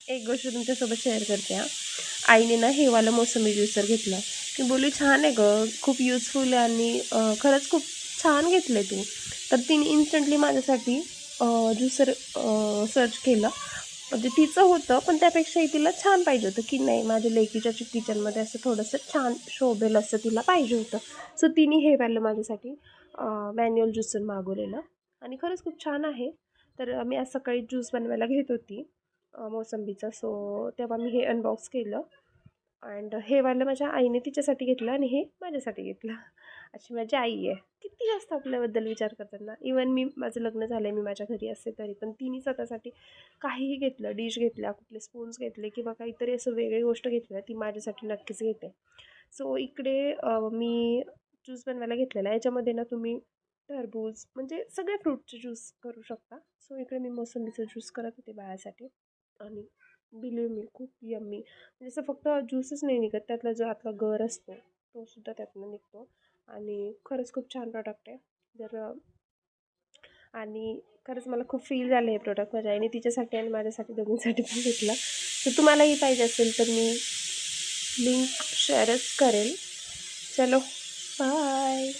एक गोष्ट तुमच्यासोबत शेअर करते हां. आईने ना हे वालं मोसंबी ज्युसर घेतलं. मी बोलली, "छान आहे गं, खूप युजफुल आहे आणि खरंच खूप छान घेतलं आहे तू." तर तिने इन्स्टंटली माझ्यासाठी ज्युसर सर्च केलं. म्हणजे तिचं होतं, पण त्यापेक्षाही तिला छान पाहिजे होतं, की नाही माझ्या लेकीच्या किचनमध्ये असं थोडंसं छान शोभेल असं तिला पाहिजे होतं. सो तिने हे वालं माझ्यासाठी मॅन्युअल ज्युसर मागवलेलं आणि खरंच खूप छान आहे. तर मी आज सकाळी ज्यूस बनवायला घेत होती मोसंबीचा. सो तेव्हा मी हे अनबॉक्स केलं अँड हे वालं माझ्या आईने तिच्यासाठी घेतलं आणि हे माझ्यासाठी घेतलं. अशी माझी आई आहे. किती जास्त आपल्याबद्दल विचार करतात ना. इवन मी माझं लग्न झालं आहे, मी माझ्या घरी असते तरी पण तिने स्वतःसाठी काहीही घेतलं, डिश घेतल्या, कुठले स्पून्स घेतले किंवा काहीतरी असं वेगळी गोष्ट घेतली ती माझ्यासाठी नक्कीच घेते. सो इकडे मी ज्यूस बनवायला घेतलेला आहे. याच्यामध्ये ना तुम्ही टरबूज म्हणजे सगळ्या फ्रूटचे ज्यूस करू शकता. सो इकडे मी मोसंबीचा ज्यूस करत होते बाळासाठी आणि बिलीव्ह मी खूप यम्मी म्हणजे असं फक्त ज्यूसच नाही निघत, त्यातला जो आतला गर असतो तो सुद्धा त्यातनं निघतो आणि खरंच खूप छान प्रॉडक्ट आहे. जर आणि खरंच मला खूप फील झालं हे प्रोडक्ट माझ्या आईने तिच्यासाठी आणि माझ्यासाठी दोघींसाठी पण घेतलं. तर तुम्हालाही पाहिजे असेल तर मी लिंक शेअरच करेल. चलो बाय.